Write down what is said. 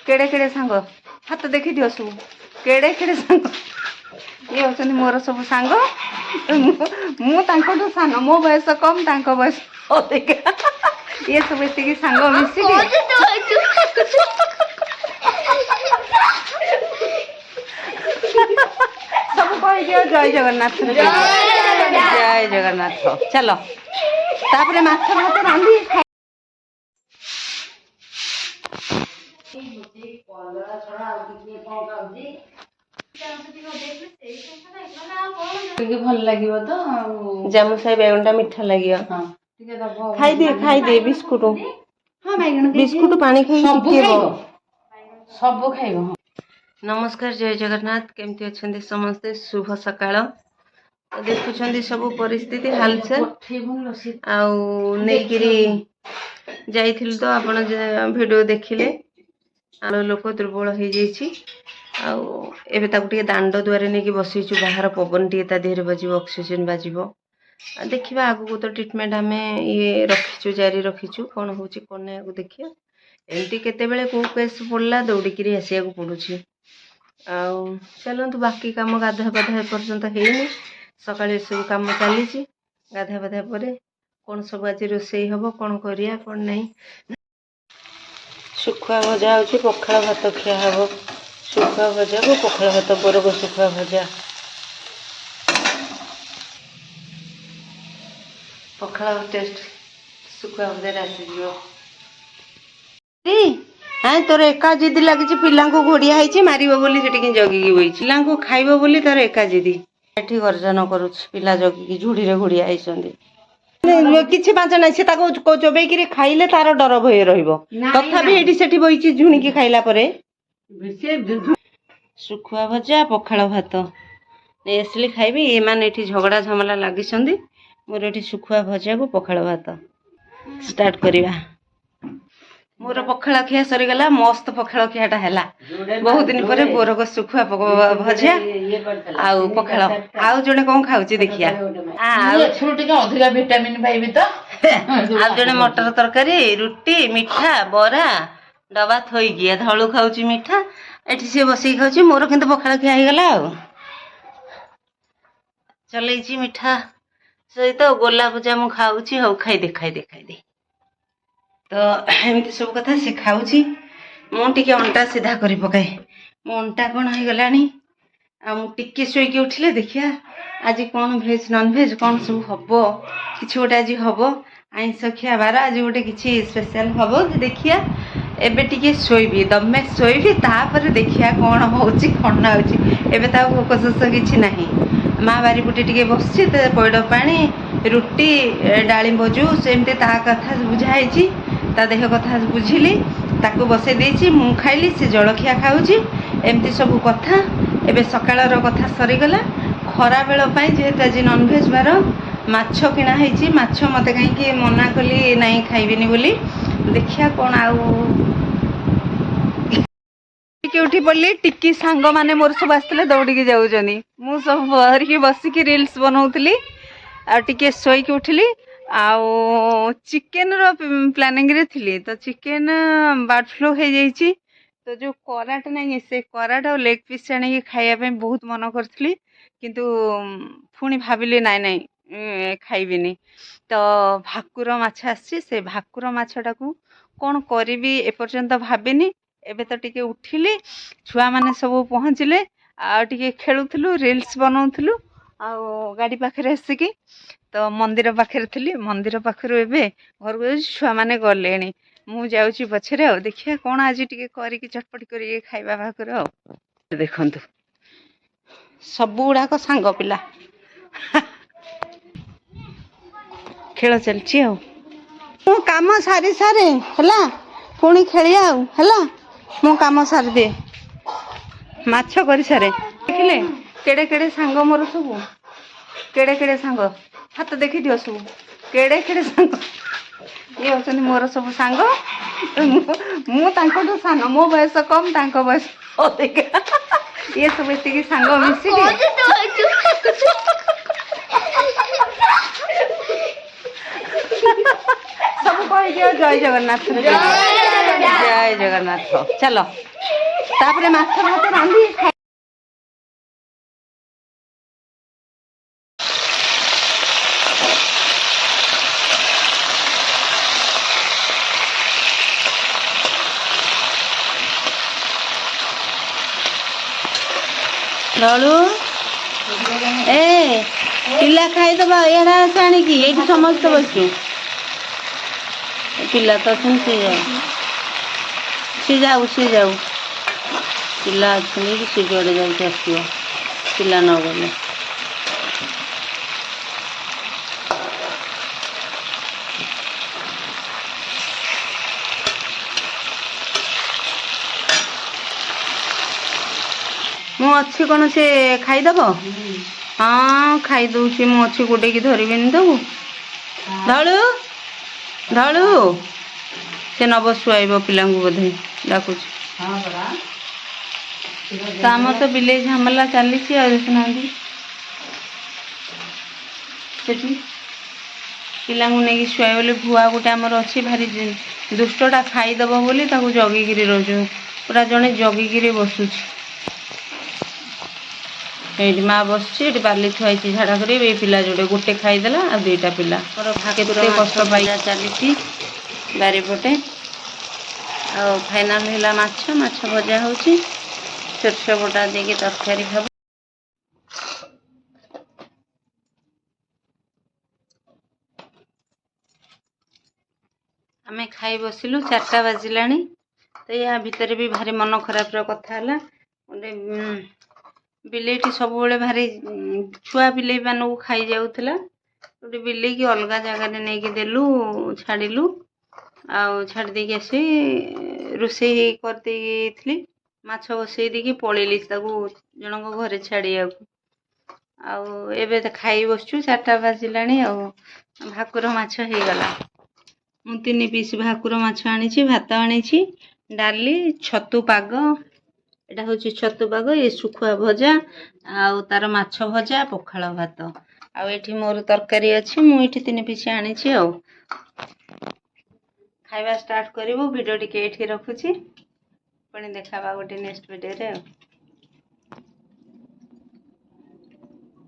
केड़े केड़े सांग हाथ देखी दियो सब केड़े केड़े सांग ये होचंदी मोर सब सांग मु तांको सान मो बयस कम तांको बयस अधिक ये सब एतिकी सांग मिसिकी सब कह दियो जय जगन्नाथ जय जगन्नाथ चलो तापरे माछ भात रांधी भल लगे तो जामु साई बैगन मीठा लगे खाई दे बिस्कुट बिस्कुट पानी खाई सब खाइब। नमस्कार जय जगन्नाथ केमती अच्छे समस्ते शुभ सकाळ तो देखुं सब परिस्थिति हालचाल आउरी जाइथिल तो आपण वीडियो देखिले आलो लोक दुर्बल हो जाइए दांड दुआरे नहीं बसईचु बाहर पवन टी देहरे बजो ऑक्सीजन बाजिबो देखिबा आगु तो ट्रीटमेंट आम ये रखीचु जारी रखीचु कौन हो कौन नहीं आगु देखिए एमती केतेबेले को केस पड़ला दौड़िकी आसिया पड़ू चलतु बाकी कम गाधा पाधा पर्यंत है सकाଳେ सब कम चली गाधा पाधा पर कौन सब आज रोषे हम कौन करिया कौन नहीं शुखुआ भजा हो पखाड़ भात खिया हम शुखुआ भजा को पखाड़ भात बरग शुखुआ भजा पखाड़ टेस्ट शुखुआ भजा आसीज हाँ तोर एका जिद लगी पिला घोड़िया मार बोली जगिकी बही पिला खाइब बोली तार एका जिदी एठी गर्जन करुच पिला जगिकी झुड़ी रे घोड़िया किसी पाँच ना से चोबेक खाइले तार डर भय रथापि एटी सेठी बही झुणिकी खाइला शुखुआ भजा पखाड़ भात नहीं आसिली खाइबी ये मैंने ये झगड़ा झमेला लगी मोर ये शुखुआ भजा को पखाड़ भात स्टार्ट करवा मोर पखाड़ खिया सरीगला मस्त पखाड़ खियाटा है बहुत दिन पर बोरग शुखुआ भजा आउ पखाड़ आउ जड़े कौन खाऊ देखिया अधिका विटामिन पाइबे तो आउ जड़े मटर तरकारी रुटी मिठा बरा डबा थोईकी धलू खाऊची मिठा एठी से बसई खाऊची मोर किंतु पखाड़ खिया हो गला चलैची मिठा सहित गोला भजा मु खाऊची हौ खाई दे तो एमती सब कथा से खाऊची मुझे अंटा सीधा कर पकाए मो अंटा कौन हो गलानी टिके शोक उठिले देखिया आज कौन भेज नॉन भेज कौन सब हम कि गोटे आज हम आइंस खिया बार आज गोटे किसी स्पेशल हम देखिया एबे टिके शोबी दमे शोबी तापर देखिया कौन कौन ना हो भोक शोष कि ना माँ बारीपुटे टिके बस पैड़ पानी रुटी डालिंब जूस एमती ता कथा बुझाई ता देह कथा बुझिली ताकू बसई देछि मु खाइली से जलखिया खाऊची एमती सब कथा एबे सकाळर कथा सरीगला खरा बेल जेहेतु आज नॉनभेज बार माछ किणा होती माछ मत कहीं मना कली नहीं खाइबिनी बोली देखिया कौन उठी पड़ी टिकी सांग माने मोर सब आसते दौड़िकी जाऊँ मु सब बहरिकी बसिकी रील्स बनाऊली आके शोक उठिली आउ चिकेन रो प्लानिंग रे थी तो चिकेन बर्ड फ्लू हो जाइए तो जो कराट नहीं से कराट और लेग पीस आने खायापी बहुत मन करी किंतु पुणी भाविली नाई नाई खाइबिनी तो भाकुर माछ आसी से भाकुर माछटा को कौन करी एपर्यंत भाविनी एबे तो टिके उठिली छुआ माने सब पहुँचले आगे खेलुलु रील्स बनाऊलु आ गाड़ी पाखे आसिकी तो मंदिर पाखे थी मंदिर पाखर एवं घर को छुआ मैंने गले मु जाऊँगी पछरे आ देखिए कौन आज टी करके चटपट कर खाइबा भाकुर आ देखु सब गुड़ाक सांग पिला खेल चलची मु काम सारी सारे है पुणी खेलिया है मु काम सारी दिए माछ कर सारे देखिले केड़े केड़े सांग मोर सब केड़े केड़े सांग हाथ देखी दियो सब केड़े केड़े सांग ये होचंदी मोर सब सांग मु तांको सान मो बयस कम तांको बयस अधिक ये सब एतिकी सांग मिसिकी सब कह दियो जय जगन्नाथ ଜୟ ଜଗନ୍ନାଥ। ଚାଲ ତାପରେ ମାଛ ଭାତ ରାନ୍ଧି ଢଳୁ ଏ ପିଲା ଖାଇଦବା ଏଇଟା ଆସ ଆଣିକି ଏଇଠି ସମସ୍ତେ ବସିଛୁ। ପିଲା ତ ଅଛନ୍ତି ସିଏ ଯାଉ ପିଲା ଅଛନ୍ତି ସେ ଯୁଆଡ଼େ ଯାଉଛି ଆସିବ ପିଲା ନ ଗଲେ। ମୁଁ ଅଛି କ'ଣ ସେ ଖାଇଦବ? ହଁ ଖାଇଦଉଛି ମୁଁ ଅଛି ଗୋଟେଇକି ଧରିବିନି ତାକୁ। ଧଳୁ ସେ ନବ ଶୁଆଇବ ପିଲାଙ୍କୁ ବୋଧେ ଡାକୁଛି। ତ ଆମର ତ ବିଲେଇ ଝାମେଲା ଚାଲିଛି ଆଉ ଦେଖୁନାହାନ୍ତି ସେଠି ପିଲାଙ୍କୁ ନେଇକି ଶୁଆଇ ବୋଲି ଭୁଆ ଗୋଟେ ଆମର ଅଛି ଭାରି ଦୁଷ୍ଟଟା ଖାଇଦବ ବୋଲି ତାକୁ ଜଗିକିରି ରହୁଛୁ ପୁରା ଜଣେ ଜଗିକିରି ବସୁଛି। ଏଇଠି ମା ବସିଛି ଏଠି ବାଲି ଥୁଆ ହେଇଛି ଝାଡ଼ା କରିବେ ଏଇ ପିଲା ଯୋଡ଼େ ଗୋଟେ ଖାଇଦେଲା ଆଉ ଦୁଇଟା ପିଲା କେତେ କଷ୍ଟ ପାଇ ଚାଲିଛି ବାରିପଟେ। ଆଉ ଫାଇନାଲ ହେଲା ମାଛ ଭଜା ହେଉଛି ସୋରିଷ ବଟା ଦେଇକି ତରକାରୀ ହେବ। ଆମେ ଖାଇ ବସିଲୁ 4ଟା ବାଜିଲାଣି। ତ ୟା ଭିତରେ ବି ଭାରି ମନ ଖରାପର କଥା ହେଲା ଗୋଟେ ବିଲେଇଟି ସବୁବେଳେ ଭାରି ଛୁଆ ବିଲେଇ ମାନଙ୍କୁ ଖାଇ ଯାଉଥିଲା। ଗୋଟେ ବିଲେଇକି ଅଲଗା ଜାଗାରେ ନେଇକି ଦେଲୁ ଛାଡ଼ିଲୁ ଆଉ ଛାଡ଼ି ଦେଇକି ଆସି ରୋଷେଇ କରିଦେଇଥିଲି ମାଛ ବସେଇ ଦେଇକି ପଳେଇଲି ତାକୁ ଜଣଙ୍କ ଘରେ ଛାଡ଼ିବାକୁ। ଆଉ ଏବେ ତ ଖାଇ ବସୁଛୁ 4ଟା ବାଜିଲାଣି ଆଉ ଭାକୁର ମାଛ ହେଇଗଲା। ମୁଁ 3 ପିସ୍ ଭାକୁର ମାଛ ଆଣିଛି ଭାତ ଆଣିଛି ଡାଲି ଛତୁ ପାଗ ଏଇଟା ହେଉଛି ଛତୁ ପାଗ ଏ ଶୁଖୁଆ ଭଜା ଆଉ ତାର ମାଛ ଭଜା ପଖାଳ ଭାତ ଆଉ ଏଠି ମୋର ତରକାରୀ ଅଛି ମୁଁ ଏଠି 3 ପିସ୍ ଆଣିଛି ଆଉ ଖାଇବା ଷ୍ଟାର୍ଟ କରିବୁ। ଭିଡ଼ିଓ ଟିକେ ଏଇଠି ରଖୁଛି ପୁଣି ଦେଖାବା ଗୋଟେ ନେକ୍ସଟ ଭିଡ଼ିଓରେ ଆଉ।